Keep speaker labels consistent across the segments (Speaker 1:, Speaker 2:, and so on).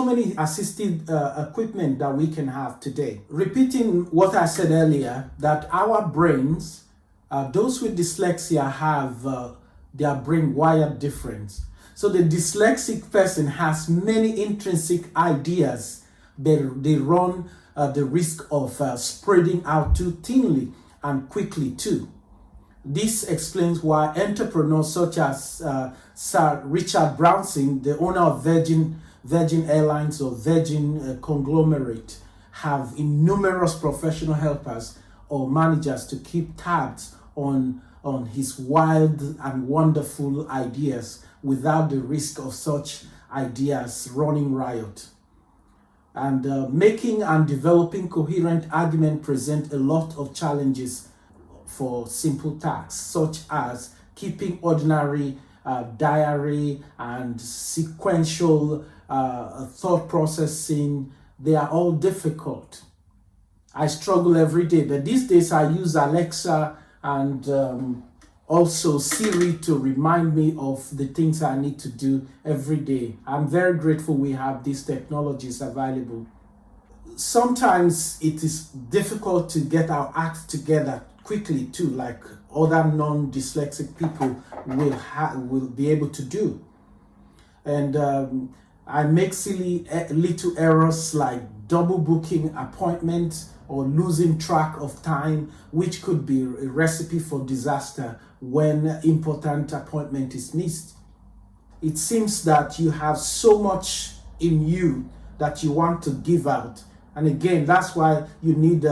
Speaker 1: many assistive equipment that we can have today. Repeating what I said earlier, that our brains, those with dyslexia have their brain wired different. So the dyslexic person has many intrinsic ideas, but they run the risk of spreading out too thinly and quickly too. This explains why entrepreneurs such as Sir Richard Branson, the owner of Virgin Airlines or Virgin conglomerate, have numerous professional helpers or managers to keep tabs on his wild and wonderful ideas without the risk of such ideas running riot. And making and developing coherent argument present a lot of challenges for simple tasks, such as keeping ordinary diary and sequential thought processing. They are all difficult. I struggle every day, but these days I use Alexa and also Siri to remind me of the things I need to do every day. I'm very grateful we have these technologies available. Sometimes it is difficult to get our act together quickly too, like other non-dyslexic people will be able to do. And I make silly little errors like double booking appointments or losing track of time, which could be a recipe for disaster when important appointment is missed. It seems that you have so much in you that you want to give out. And again, that's why you need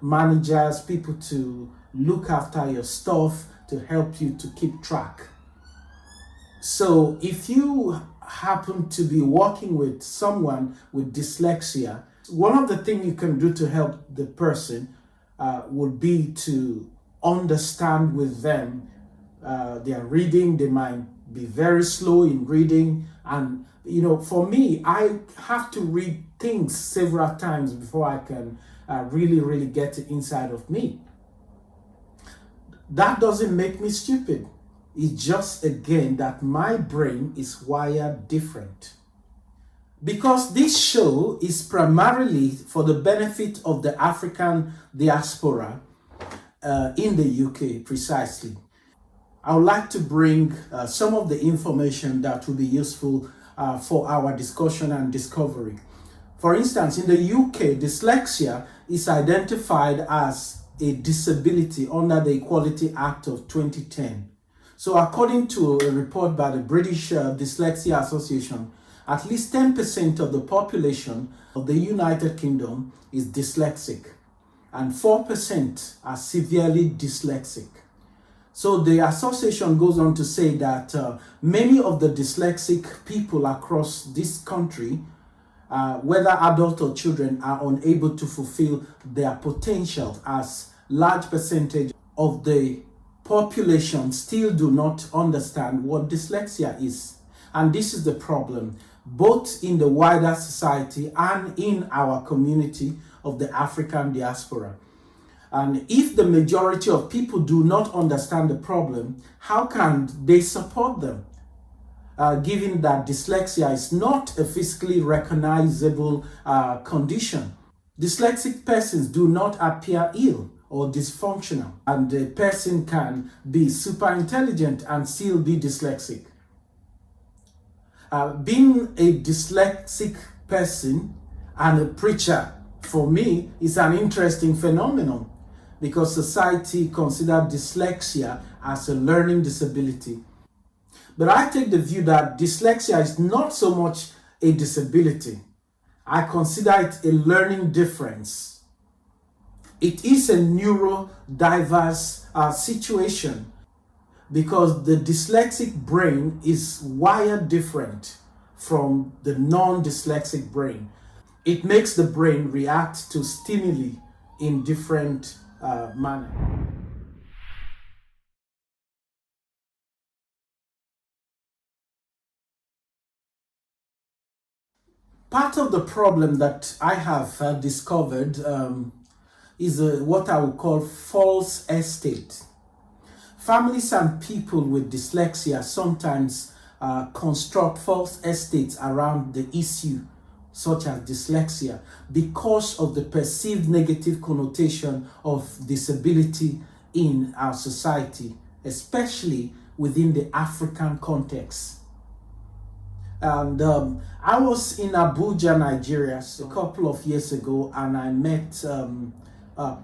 Speaker 1: managers, people to look after your stuff, to help you to keep track. So if you happen to be working with someone with dyslexia, one of the things you can do to help the person would be to understand with them their reading. They might be very slow in reading, and for me, I have to read things several times before I can really get it inside of me. That doesn't make me stupid. It's just, again, that my brain is wired different. Because this show is primarily for the benefit of the African diaspora in the UK, precisely, I would like to bring some of the information that will be useful for our discussion and discovery. For instance, in the UK, dyslexia is identified as a disability under the Equality Act of 2010. So according to a report by the British Dyslexia Association, at least 10% of the population of the United Kingdom is dyslexic, and 4% are severely dyslexic. So the association goes on to say that many of the dyslexic people across this country, whether adult or children, are unable to fulfill their potential, as large percentage of the population still do not understand what dyslexia is. And this is the problem, both in the wider society and in our community of the African diaspora. And if the majority of people do not understand the problem, how can they support them? Given that dyslexia is not a physically recognizable condition. Dyslexic persons do not appear ill or dysfunctional, and a person can be super intelligent and still be dyslexic. Being a dyslexic person and a preacher, for me, is an interesting phenomenon, because society considers dyslexia as a learning disability. But I take the view that dyslexia is not so much a disability. I consider it a learning difference. It is a neuro-diverse situation, because the dyslexic brain is wired different from the non-dyslexic brain. It makes the brain react to stimuli in different manner. Part of the problem that I have discovered is what I would call false estate. Families and people with dyslexia sometimes construct false estates around the issue, such as dyslexia, because of the perceived negative connotation of disability in our society, especially within the African context. And I was in Abuja, Nigeria, a couple of years ago, and I met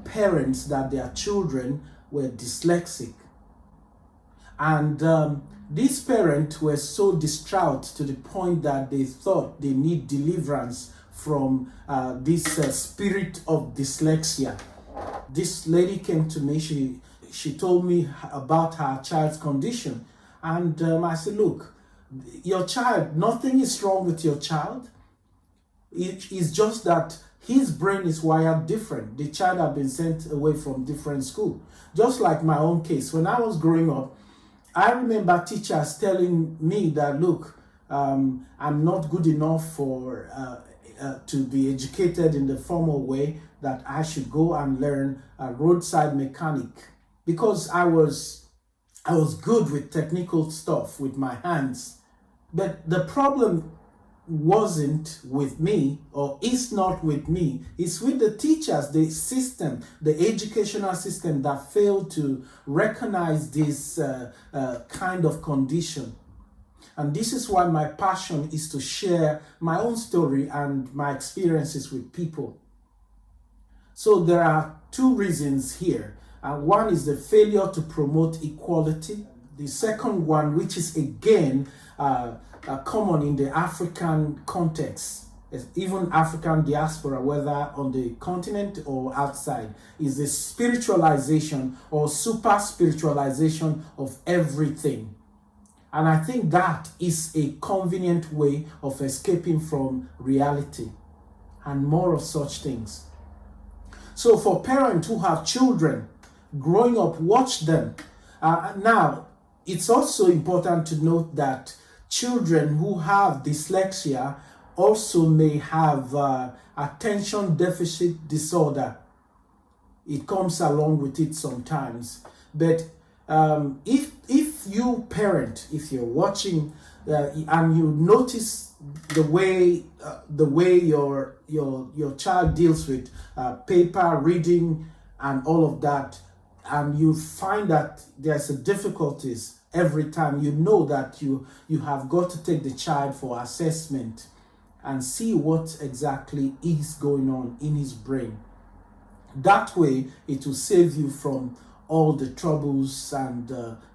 Speaker 1: parents that their children were dyslexic. And these parents were so distraught to the point that they thought they need deliverance from this spirit of dyslexia. This lady came to me, she told me about her child's condition. And I said, look, your child, nothing is wrong with your child. It is just that his brain is wired different. The child had been sent away from different school. Just like my own case. When I was growing up, I remember teachers telling me that, look, I'm not good enough for to be educated in the formal way, that I should go and learn a roadside mechanic, because I was good with technical stuff with my hands. But the problem wasn't with me, or is not with me, it's with the teachers, the system, the educational system that failed to recognize this kind of condition. And this is why my passion is to share my own story and my experiences with people. So there are two reasons here. One is the failure to promote equality. The second one, which is again common in the African context, even African diaspora, whether on the continent or outside, is the spiritualization or super spiritualization of everything. And I think that is a convenient way of escaping from reality, and more of such things. So for parents who have children growing up, watch them. Now, it's also important to note that children who have dyslexia also may have attention deficit disorder. It comes along with it sometimes. But if you parent, if you're watching and you notice the way your child deals with paper, reading, and all of that, and you find that there's difficulties every time, you know that you have got to take the child for assessment and see what exactly is going on in his brain. That way, it will save you from all the troubles and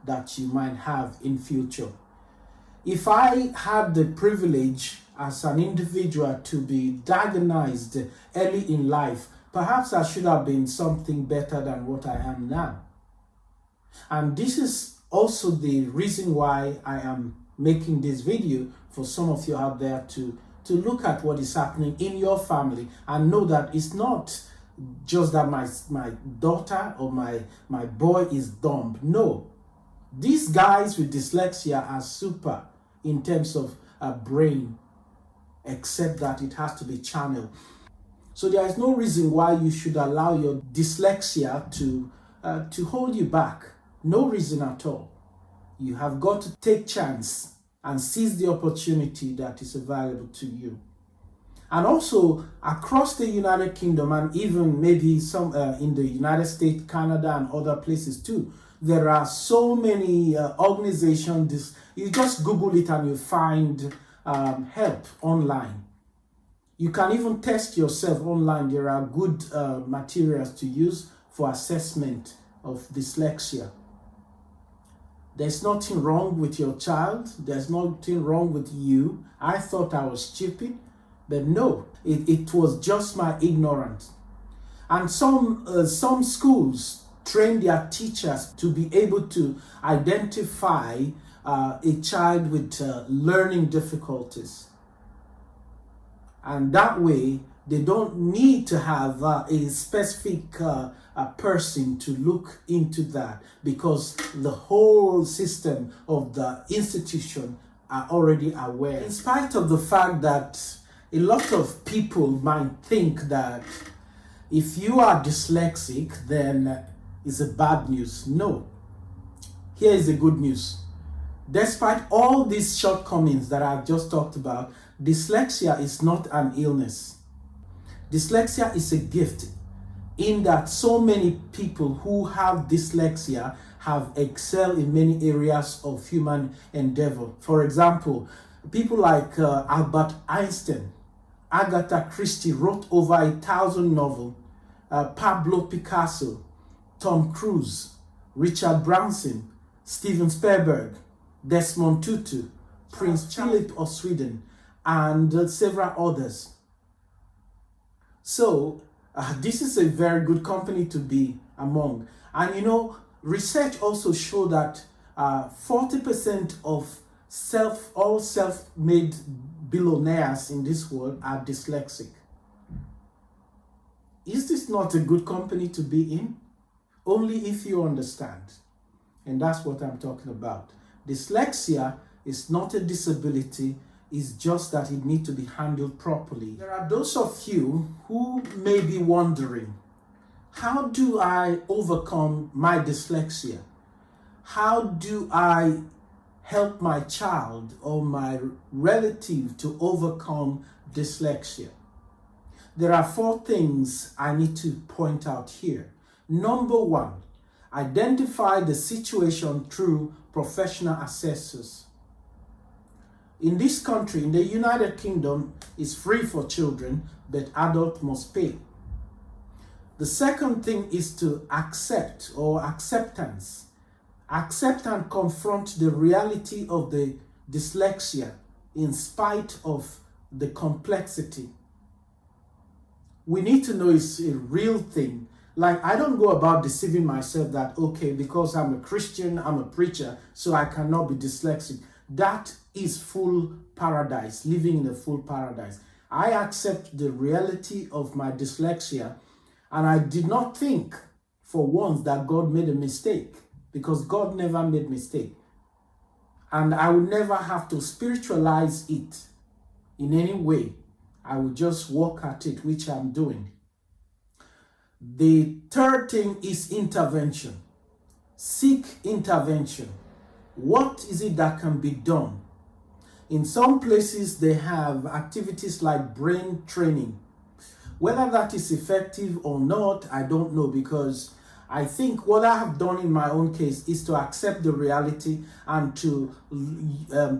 Speaker 1: that you might have in future. If I had the privilege as an individual to be diagnosed early in life, perhaps I should have been something better than what I am now. And this is also the reason why I am making this video, for some of you out there to look at what is happening in your family and know that it's not just that my daughter or my boy is dumb. No, these guys with dyslexia are super in terms of a brain, except that it has to be channeled. So there is no reason why you should allow your dyslexia to hold you back. No reason at all. You have got to take chance and seize the opportunity that is available to you. And also across the United Kingdom, and even maybe some in the United States, Canada, and other places too, there are so many organizations. You just Google it and you find help online. You can even test yourself online. There are good materials to use for assessment of dyslexia. There's nothing wrong with your child. There's nothing wrong with you. I thought I was stupid, but no, it was just my ignorance. And some schools train their teachers to be able to identify a child with learning difficulties. And that way, they don't need to have a specific person to look into that, because the whole system of the institution are already aware. In spite of the fact that a lot of people might think that if you are dyslexic, then it's a bad news. No. Here is the good news. Despite all these shortcomings that I've just talked about, Dyslexia is not an illness. Dyslexia is a gift, in that so many people who have dyslexia have excelled in many areas of human endeavor. For example, people like Albert Einstein, Agatha Christie wrote over 1,000 novels, Pablo Picasso, Tom Cruise, Richard Branson, Steven Spielberg, Desmond Tutu, Prince Philip of Sweden, and several others. So this is a very good company to be among. And you know, research also show that 40% of all self-made billionaires in this world are dyslexic. Is this not a good company to be in? Only if you understand. And that's what I'm talking about. Dyslexia is not a disability, it's just that it needs to be handled properly. There are those of you who may be wondering, how do I overcome my dyslexia? How do I help my child or my relative to overcome dyslexia? There are 4 things I need to point out here. Number 1, identify the situation through professional assessors. In this country, in the United Kingdom, it's free for children, but adults must pay. The second thing is to accept or acceptance. Accept and confront the reality of the dyslexia in spite of the complexity. We need to know it's a real thing. Like, I don't go about deceiving myself that, okay, because I'm a Christian, I'm a preacher, so I cannot be dyslexic. That is full paradise, living in a full paradise. I accept the reality of my dyslexia, and I did not think for once that God made a mistake, because God never made mistake. And I will never have to spiritualize it in any way. I will just work at it, which I'm doing. The third thing is intervention. Seek intervention. What is it that can be done? In some places, they have activities like brain training. Whether that is effective or not, I don't know, because I think what I have done in my own case is to accept the reality and to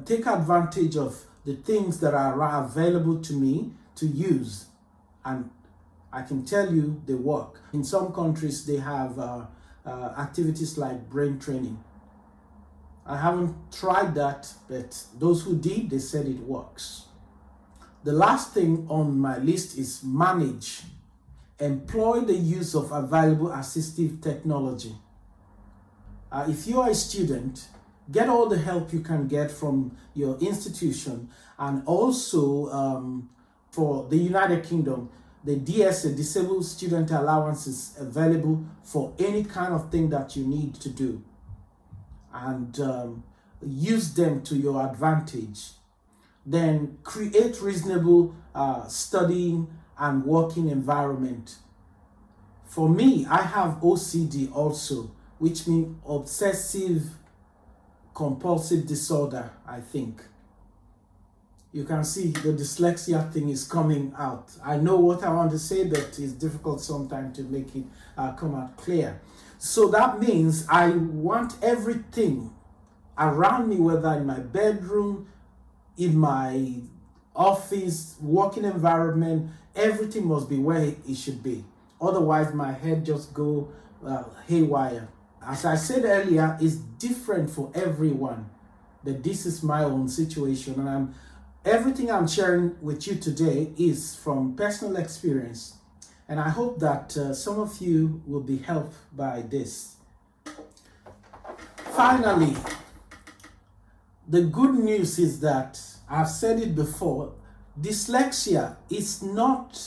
Speaker 1: take advantage of the things that are available to me to use. And I can tell you they work. In some countries, they have activities like brain training. I haven't tried that, but those who did, they said it works. The last thing on my list is manage. Employ the use of available assistive technology. If you are a student, get all the help you can get from your institution, and also for the United Kingdom, the DSA, Disabled Student Allowance, is available for any kind of thing that you need to do. And use them to your advantage. Then create reasonable studying and working environment. For me, I have OCD also, which means obsessive compulsive disorder, I think. You can see the dyslexia thing is coming out. I know what I want to say, but it's difficult sometimes to make it come out clear. So that means I want everything around me, whether in my bedroom, in my office, working environment, everything must be where it should be. Otherwise, my head just go haywire. As I said earlier, it's different for everyone. But this is my own situation, and everything I'm sharing with you today is from personal experience. And I hope that some of you will be helped by this. Finally, the good news is that, I've said it before, dyslexia is not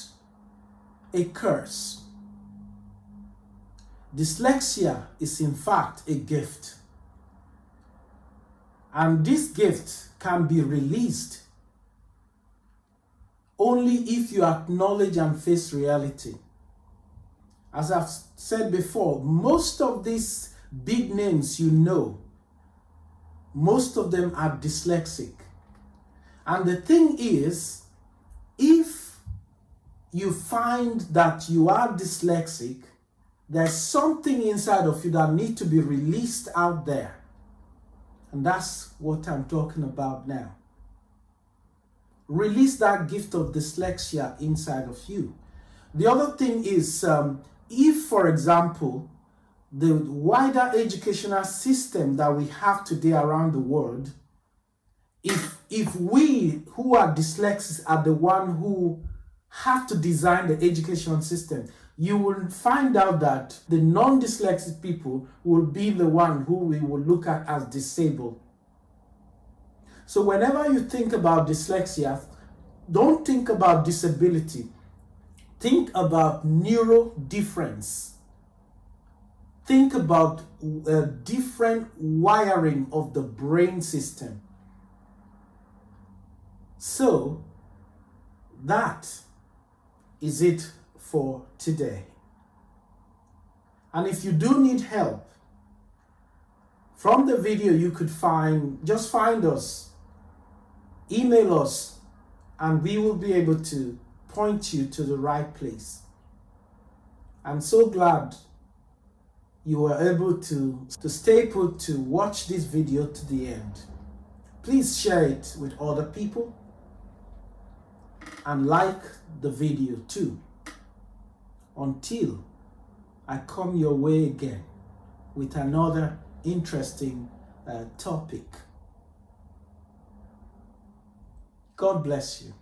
Speaker 1: a curse. Dyslexia is in fact a gift. And this gift can be released only if you acknowledge and face reality. As I've said before, most of these big names you know, most of them are dyslexic. And the thing is, if you find that you are dyslexic, there's something inside of you that needs to be released out there. And that's what I'm talking about now. Release that gift of dyslexia inside of you. The other thing is, if, for example, the wider educational system that we have today around the world, if we who are dyslexics are the one who have to design the education system, you will find out that the non-dyslexic people will be the one who we will look at as disabled. So whenever you think about dyslexia, don't think about disability. Think about neuro-difference. Think about a different wiring of the brain system. So that is it for today. And if you do need help, from the video you could just find us, email us, and we will be able to point you to the right place. I'm so glad you were able to stay put to watch this video to the end. Please share it with other people and like the video too. Until I come your way again with another interesting topic. God bless you.